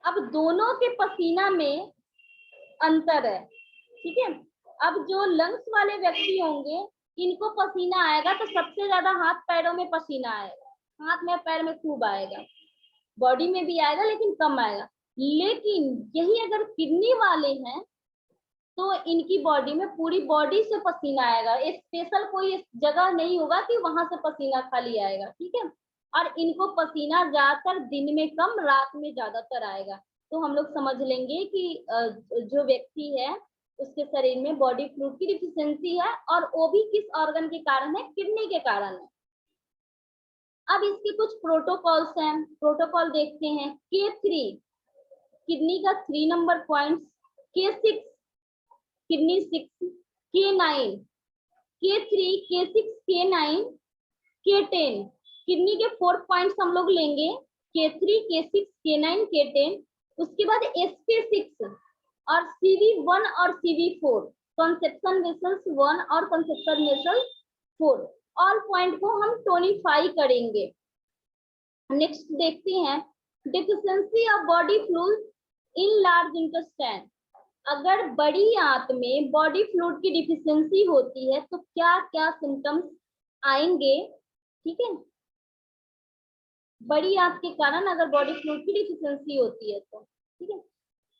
अब दोनों के पसीना में अंतर है, ठीक है। अब जो लंग्स वाले व्यक्ति होंगे इनको पसीना आएगा तो सबसे ज्यादा हाथ पैरों में पसीना आएगा, हाथ में पैर में खूब आएगा, बॉडी में भी आएगा लेकिन कम आएगा। लेकिन यही अगर किडनी वाले हैं तो इनकी बॉडी में पूरी बॉडी से पसीना आएगा, स्पेशल कोई जगह नहीं होगा कि वहां से पसीना खाली आएगा, ठीक है। और इनको पसीना ज्यादातर दिन में कम, रात में ज्यादातर आएगा। तो हम लोग समझ लेंगे कि जो व्यक्ति है उसके शरीर में बॉडी फ्लूइड की डिफिशियंसी है, और वो भी किस ऑर्गन के कारण है, किडनी के कारण है। अब इसके कुछ प्रोटोकॉल्स हैं, प्रोटोकॉल देखते हैं। K3 किडनी का 3 number points, K6 kidney 6, K9 K3 K6 K9 K10 kidney के 4 पॉइंट्स हम लोग लेंगे, K3 K6 K9 K10। उसके बाद SP6 और CV1 और CV4, कंसेप्शन वेसल्स 1 और कंसेप्शन वेसल्स 4, ऑल पॉइंट को हम टोनिफाई करेंगे। नेक्स्ट देखते हैं deficiency of body fluid in large intestine. अगर बड़ी आंत में बॉडी फ्लूइड की डिफिशियंसी होती है तो क्या क्या सिम्टम्स आएंगे, ठीक है। बड़ी आंत के कारण अगर बॉडी फ्लूइड की डिफिशियंसी होती है तो, ठीक है।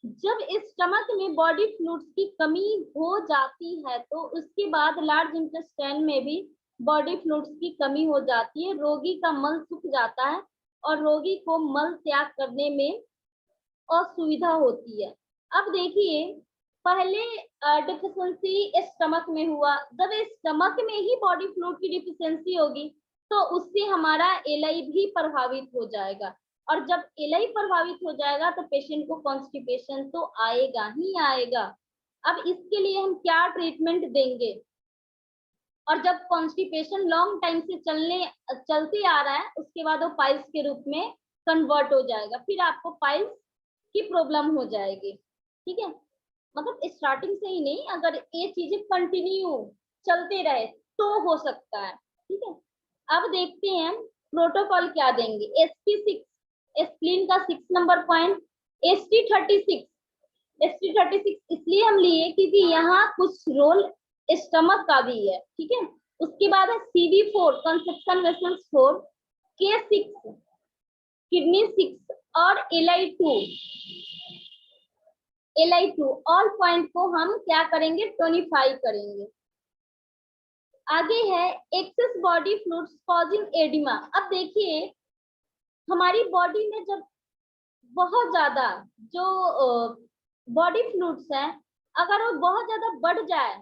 जब इस स्टमक में बॉडी फ्लूइड्स की कमी हो जाती है तो उसके बाद लार्ज इंटेस्टाइन में भी बॉडी फ्लूइड्स की कमी हो जाती है, रोगी का मल सूख जाता है और रोगी को मल त्याग करने में असुविधा होती है। अब देखिए पहले डिफिशियंसी स्टमक में हुआ, जब स्टमक में ही बॉडी फ्लूइड की डिफिशियंसी होगी तो उससे हमारा एलआई भी प्रभावित हो जाएगा, और जब एलआई प्रभावित हो जाएगा तो पेशेंट को कॉन्स्टिपेशन तो आएगा ही आएगा। अब इसके लिए हम क्या ट्रीटमेंट देंगे? और जब कॉन्स्टिपेशन लॉन्ग टाइम से चलते आ रहा है, उसके बाद वो पाइल्स के रूप में कन्वर्ट हो जाएगा, फिर आपको पाइल्स की प्रॉब्लम हो जाएगी। ठीक है, मतलब स्टार्टिंग से ही नहीं, अगर ये चीजें कंटिन्यू चलते रहे तो हो सकता है। ठीक है, अब देखते हैं प्रोटोकॉल क्या देंगे। SP6 स्प्लीन का 6 नंबर पॉइंट, ST36 इसलिए हम लिए क्योंकि यहाँ कुछ रोल स्टमक का भी है। ठीक है, उसके बाद है CV4 conception vessels 4, K6 kidney 6 और LI2 ऑल पॉइंट को हम क्या करेंगे, टोनिफाई करेंगे। आगे है access body fluids causing oedema. अब देखिए हमारी बॉडी में जब बहुत ज्यादा जो बॉडी फ्लूइड्स है, अगर वो बहुत ज्यादा बढ़ जाए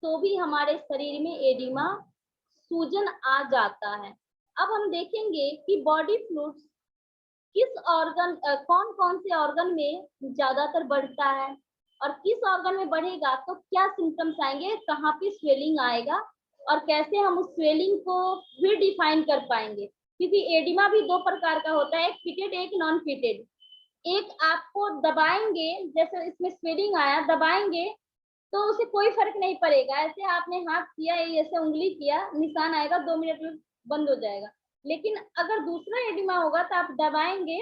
तो भी हमारे शरीर में एडिमा, सूजन आ जाता है। अब हम देखेंगे कि बॉडी फ्लूइड्स किस ऑर्गन, कौन कौन से ऑर्गन में ज्यादातर बढ़ता है और किस ऑर्गन में बढ़ेगा तो क्या सिम्टम्स आएंगे, कहाँ पे स्वेलिंग आएगा और कैसे हम उस स्वेलिंग को भी डिफाइन कर पाएंगे। क्योंकि एडिमा भी दो प्रकार का होता है, एक फिटेड एक नॉन फिटेड। एक आपको दबाएंगे, जैसे इसमें स्वेलिंग आया, दबाएंगे तो उसे कोई फर्क नहीं पड़ेगा, ऐसे आपने हाथ किया, ऐसे उंगली किया, निशान आएगा, 2 मिनट में बंद हो जाएगा। लेकिन अगर दूसरा एडिमा होगा तो आप दबाएंगे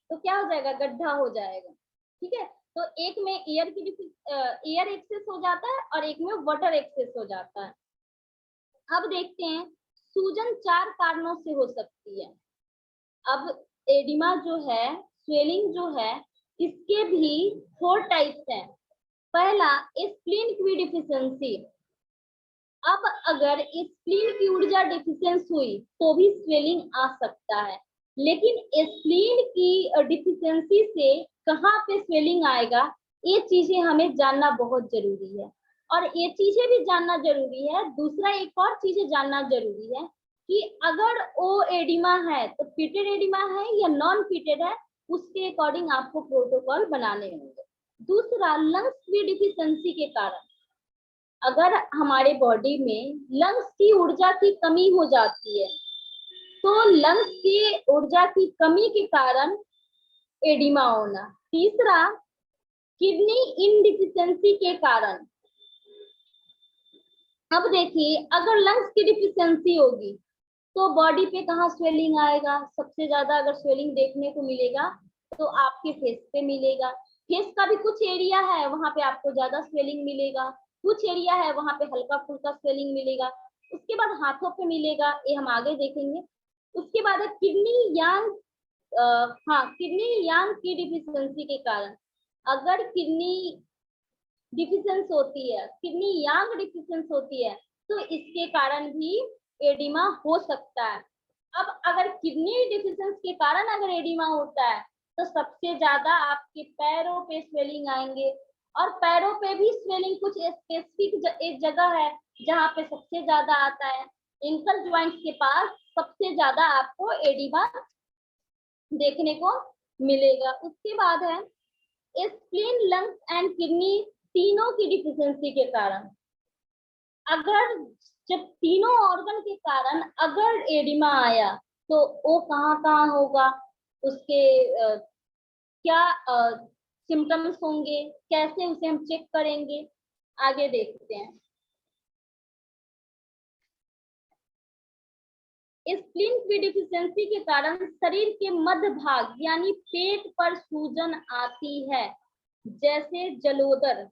तो क्या हो जाएगा, गड्ढा हो जाएगा। ठीक है, तो एक में एयर एक्सेस हो जाता है और एक में वाटर एक्सेस हो जाता है। अब देखते हैं सूजन 4 कारणों से हो सकती है। अब एडिमा जो है, स्वेलिंग जो है, इसके भी 4 टाइप्स हैं। पहला स्प्लीन की डिफिशियंसी। अब अगर स्प्लीन की ऊर्जा डिफिशियंस हुई तो भी स्वेलिंग आ सकता है, लेकिन स्प्लीन की डिफिशियंसी से कहाँ पे स्वेलिंग आएगा, ये चीजें हमें जानना बहुत जरूरी है। और ये चीजें भी जानना जरूरी है, दूसरा एक और चीजें जानना जरूरी है कि अगर वो एडिमा है तो फिटेड एडिमा है या नॉन फिटेड है, उसके अकॉर्डिंग आपको प्रोटोकॉल बनाने होंगे। दूसरा, लंग्स की डिफिशियंसी के कारण, अगर हमारे बॉडी में लंग्स की ऊर्जा की कमी हो जाती है तो लंग्स की ऊर्जा की कमी के कारण एडिमा होना। तीसरा, किडनी इनडिफिशियंसी के कारण। अब देखिए अगर लंग्स की डिफिशियंसी होगी तो बॉडी पे कहाँ स्वेलिंग आएगा, सबसे ज्यादा अगर स्वेलिंग देखने को मिलेगा तो आपके फेस पे मिलेगा। फेस का भी कुछ एरिया है वहां पे आपको ज्यादा स्वेलिंग मिलेगा, कुछ एरिया है वहां पे हल्का फुल्का स्वेलिंग मिलेगा। उसके बाद हाथों पे मिलेगा, ये हम आगे देखेंगे। उसके बाद है किडनी यांग की डिफिशियंसी के कारण। अगर किडनी डिफिशियंस होती है, किडनी यांग डिफिशियंस होती है तो इसके कारण भी एडिमा हो सकता है। अब अगर किडनी डिफिशियंस के कारण अगर एडिमा होता है तो सबसे ज्यादा आपके पैरों पे स्वेलिंग आएंगे, और पैरों पे भी स्वेलिंग कुछ स्पेसिफिक एक जगह है जहाँ पे सबसे ज्यादा आता है, एंकल ज्वाइंट्स के पास सबसे ज्यादा आपको एडिमा देखने को मिलेगा। उसके बाद है स्प्लीन, लंग्स एंड किडनी तीनों की डिफिशियंसी के कारण। अगर जब तीनों ऑर्गन के कारण अगर एडिमा आया तो वो कहाँ कहाँ होगा, उसके क्या सिम्टम्स होंगे, कैसे उसे हम चेक करेंगे, आगे देखते हैं। स्प्लीन की डिफिशियंसी के कारण शरीर के मध्य भाग यानी पेट पर सूजन आती है, जैसे जलोदर।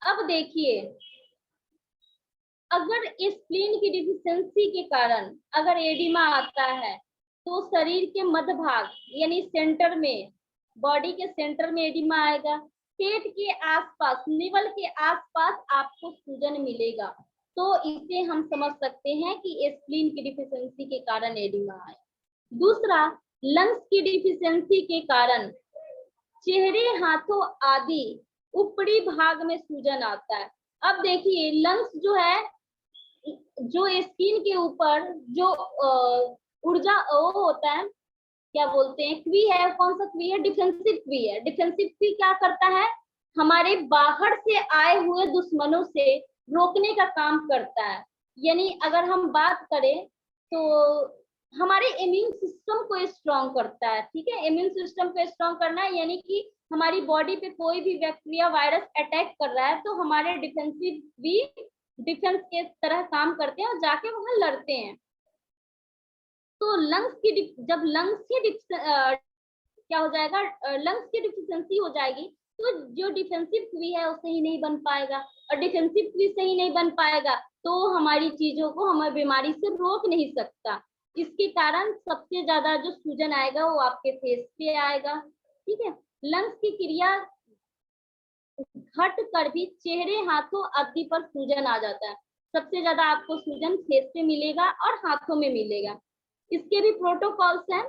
अब देखिए अगर स्प्लीन की डिफिशियंसी के कारण अगर एडिमा आता है तो शरीर के मध्य भाग यानी सेंटर में, बॉडी के सेंटर में एडिमा आएगा, पेट के आसपास, निवल के आसपास आपको सूजन मिलेगा, तो इसे हम समझ सकते हैं कि स्प्लीन की डिफिशियंसी के कारण एडिमा है। दूसरा, लंग्स की डिफिशियंसी के कारण चेहरे, हाथों आदि ऊपरी भाग में सूजन आता है। अब देखिए लंग्स जो है, जो स्किन के ऊपर जो ऊर्जा वो होता है, क्या बोलते हैं, क्वी है, कौन सा क्वी है, डिफेंसिव क्वी है। डिफेंसिव क्वी क्या करता है, हमारे बाहर से आए हुए दुश्मनों से रोकने का काम करता है। यानी अगर हम बात करें तो हमारे इम्यून सिस्टम को स्ट्रॉन्ग करता है, ठीक है। इम्यून सिस्टम को स्ट्रॉन्ग करना है यानी कि हमारी बॉडी पे कोई भी बैक्टीरिया वायरस अटैक कर रहा है तो हमारे डिफेंसिव भी डिफेंस के तरह काम करते हैं और जाके वहां लड़ते हैं। तो लंग्स की जब लंग्स की क्या हो जाएगा, लंग्स की डिफिशियंसी हो जाएगी तो जो डिफेंसिव क्वी है वो सही नहीं बन पाएगा, और डिफेंसिव क्वी सही नहीं बन पाएगा तो हमारी चीजों को हमारी बीमारी से रोक नहीं सकता। इसके कारण सबसे ज्यादा जो सूजन आएगा वो आपके फेस पे आएगा, ठीक है। लंग्स की क्रिया घट कर भी चेहरे, हाथों आदि पर सूजन आ जाता है। सबसे ज्यादा आपको सूजन फेस पे मिलेगा और हाथों में मिलेगा। इसके भी प्रोटोकॉल्स हैं,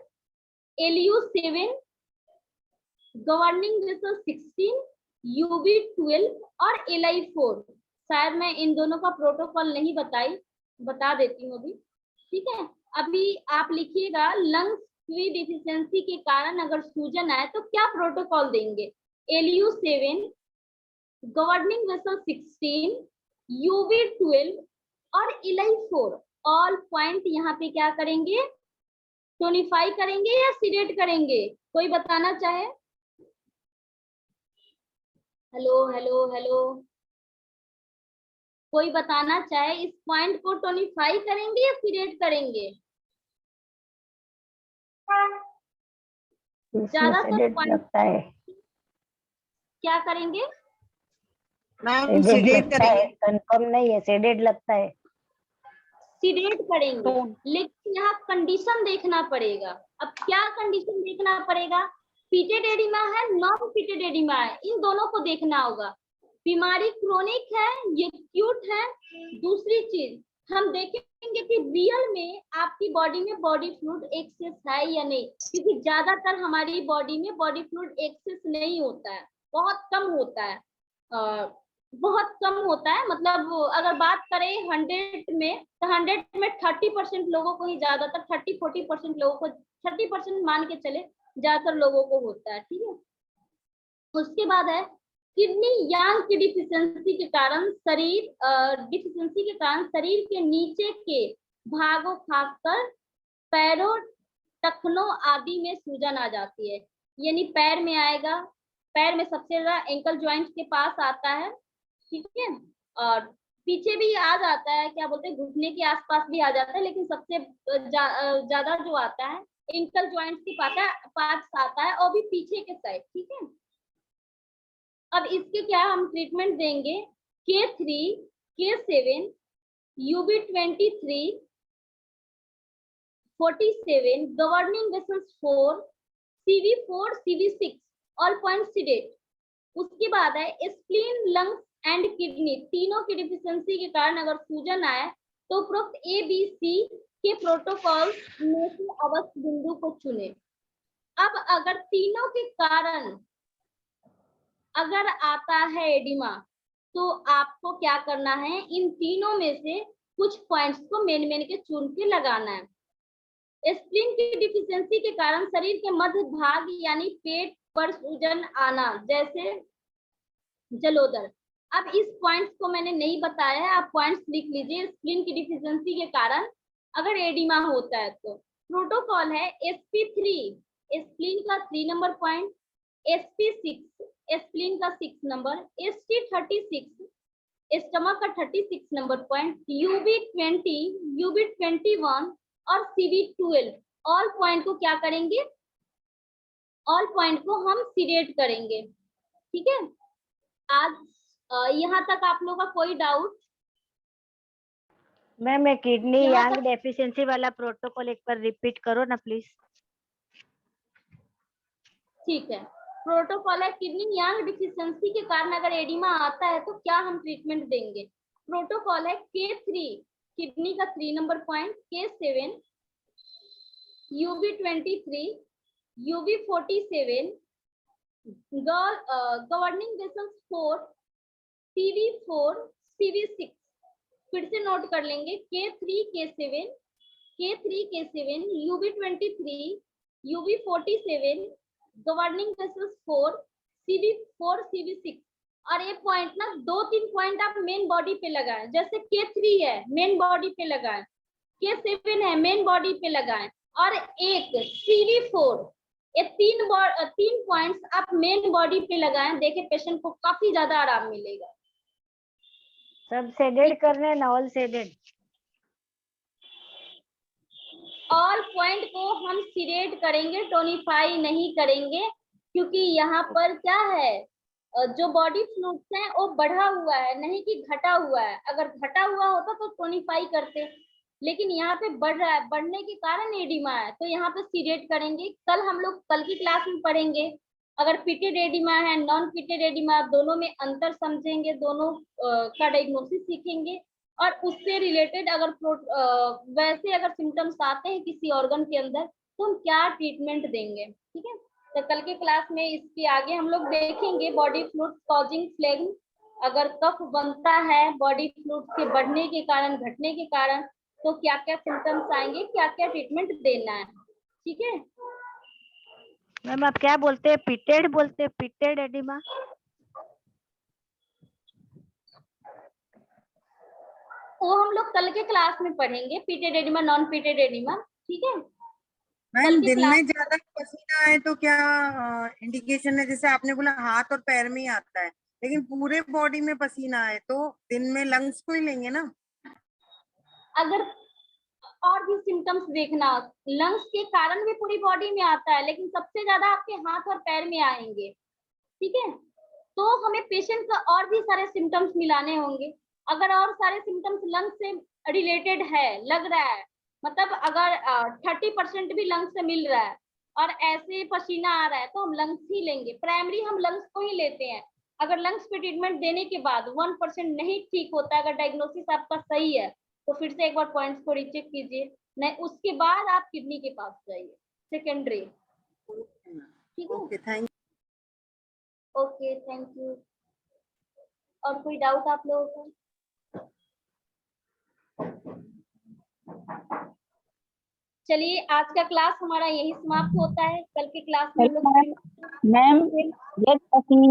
LU7, गवर्निंग वेसल 16, UV12 और LI4। शायद मैं इन दोनों का प्रोटोकॉल नहीं बता देती हूँ अभी, ठीक है। अभी आप लिखिएगा लंग्स की डिफिशियंसी के कारण अगर सूजन आए तो क्या प्रोटोकॉल देंगे। LU7, गवर्निंग वेसल 16, UV12 और LI4 ऑल पॉइंट यहाँ पे क्या करेंगे, टोनिफाई करेंगे या सीडेट करेंगे, कोई बताना चाहे। हेलो हेलो हेलो, कोई बताना चाहे इस पॉइंट को टोनिफाई करेंगे या सीडेट करेंगे। ज्यादातर पॉइंट लगता है, क्या करेंगे, मैम सेडेट करेंगे। कंफर्म नहीं है, सेडेड लगता है। सीडेट करेंगे, लेकिन यहाँ कंडीशन देखना पड़ेगा। अब क्या कंडीशन देखना पड़ेगा, पीटेड एडिमा है, नॉन पीटेड एडिमा है, इन दोनों को देखना होगा। बीमारी क्रोनिक है, ये एक्यूट है। दूसरी चीज हम देखेंगे कि रियल में आपकी बॉडी में बॉडी फ्लूइड एक्सेस है या नहीं, क्योंकि ज्यादातर हमारी बॉडी में बॉडी फ्लूइड एक्सेस नहीं होता है, बहुत कम होता है, बहुत कम होता है। मतलब अगर बात करें 100 में तो 100 में 30% लोगों को ही, ज्यादातर 30-40% लोगों को, 30% मान के चले ज्यादातर लोगों को होता है, ठीक है। उसके बाद है किडनी यांग की डिफिशियंसी के कारण शरीर के नीचे के भागों, खासकर पैरों, टखनों आदि में सूजन आ जाती है। यानी पैर में आएगा, पैर में सबसे ज्यादा एंकल जॉइंट के पास आता है, ठीक है, और पीछे भी आ जाता है, क्या बोलते हैं, घुटने के आसपास भी आ जाता है, लेकिन सबसे ज्यादा जो आता है एंकल जॉइंट के पास आता है, और भी पीछे के साइड, ठीक है। अब इसके क्या हम ट्रीटमेंट देंगे, K3, K7, UV23, 47, governing vessels 4, CV4, CV6 all point seeded. उसके बाद है स्प्लीन, लंग्स एंड किडनी, तीनों की डिफिशियंसी के कारण अगर सूजन आए तो उपरोक्त ABC के प्रोटोकॉल में से अवस्थ बिंदु को चुने। अब अगर तीनों के कारण अगर आता है एडिमा तो आपको क्या करना है, इन तीनों में से कुछ पॉइंट्स को मेन के चुन के लगाना है। स्प्लीन की डिफिशियंसी के कारण शरीर के मध्य भाग यानी पेट पर सूजन आना, जैसे जलोदर। अब इस पॉइंट्स को मैंने नहीं बताया है, आप पॉइंट्स लिख लीजिए। स्प्लीन की डिफिशियंसी के कारण अगर एडिमा होता है तो प्रोटोकॉल है SP3, स्प्लीन का 3 नंबर पॉइंट, SP6, स्प्लीन का 6 नंबर, ST36, स्टमक का 36 नंबर पॉइंट, UV20, UV21 और CV12 ऑल पॉइंट को क्या करेंगे, ऑल पॉइंट को हम सीडेट करेंगे, ठीक है। आज यहाँ तक आप लोगों का कोई डाउट। मैम किडनी यहाँ यांग तक डेफिशिएंसी वाला प्रोटोकॉल एक बार रिपीट करो ना प्लीज। ठीक है, प्रोटोकॉल है किडनी यांग डिफिशियंसी के कारण अगर एडिमा आता है तो क्या हम ट्रीटमेंट देंगे। प्रोटोकॉल है K3, किडनी का 3 number point, K7, UV23, UV47, governing vessels 4, CV4, CV6। फिर से नोट कर लेंगे, K3, K7, UV23, UV47, governing vessels 4, CV4, CV6। और ये पॉइंट ना 2-3 पॉइंट आप मेन बॉडी पे लगाएं, जैसे K3 है मेन बॉडी पे लगाएं, K7 है मेन बॉडी पे लगाएं, और एक CV4, ये 3 पॉइंट्स आप मेन बॉडी पे लगाएं, देखिए पेशेंट को काफी ज्यादा आराम मिलेगा। सब सेडेड करने हैं ना, ऑल सेडेड। ऑल पॉइंट को हम सीडेट करेंगे, टोनिफाई नहीं करेंगे, क्योंकि यहाँ पर क्या है, जो बॉडी फ्लूइड्स हैं वो बढ़ा हुआ है, नहीं कि घटा हुआ है। अगर घटा हुआ होता तो टोनिफाई करते, लेकिन यहाँ पे बढ़ रहा है, बढ़ने के कारण एडिमा है, तो यहाँ पे सीडेट करेंगे। कल की क्लास में पढ़ेंगे, अगर पिटेड एडिमा है, नॉन पिटेड एडिमा, दोनों में अंतर समझेंगे, दोनों का डायग्नोसिस सीखेंगे, और उससे रिलेटेड अगर वैसे अगर सिम्टम्स आते हैं किसी ऑर्गन के अंदर तो हम क्या ट्रीटमेंट देंगे, ठीक है। तो कल के क्लास में इसके आगे हम लोग देखेंगे बॉडी फ्लूइड्स कॉजिंग फ्लेम, अगर कफ बनता है बॉडी फ्लूइड्स के बढ़ने के कारण, घटने के कारण, तो क्या क्या सिम्टम्स आएंगे, क्या क्या ट्रीटमेंट देना है, ठीक है। मैम आप क्या बोलते हैं, पिटेड बोलते हैं, पिटेड एडिमा? वो हम लोग कल के क्लास में पढ़ेंगे, pitted oedema, non pitted oedema, ठीक है। मैम दिन में ज्यादा पसीना आए तो क्या इंडिकेशन है? जैसे आपने बोला हाथ और पैर में ही आता है, लेकिन पूरे बॉडी में पसीना आए तो दिन में लंग्स को ही लेंगे ना? अगर और भी सिम्टम्स देखना, लंग्स के कारण भी पूरी बॉडी में आता है, लेकिन सबसे ज्यादा आपके हाथ और पैर में आएंगे, ठीक है। तो हमें पेशेंट का और भी सारे सिम्टम्स मिलाने होंगे। अगर और सारे सिम्टम्स लंग्स से रिलेटेड है, लग रहा है, मतलब अगर 30% भी लंग्स से मिल रहा है और ऐसे पसीना आ रहा है, तो हम लंग्स ही लेंगे, प्राइमरी हम लंग्स को ही लेते हैं। अगर लंग्स पे ट्रीटमेंट देने के बाद 1% नहीं ठीक होता है, अगर डायग्नोसिस आपका सही है, तो फिर से एक बार पॉइंट्स को रीचेक कीजिए, नहीं उसके बाद आप किडनी के पास जाइए, सेकेंडरी, ठीक है। Okay, thank okay, thank you. और कोई डाउट आप लोगों को? चलिए आज का क्लास हमारा यही समाप्त होता है, कल की क्लास में हम लोग मैम, जब पसीना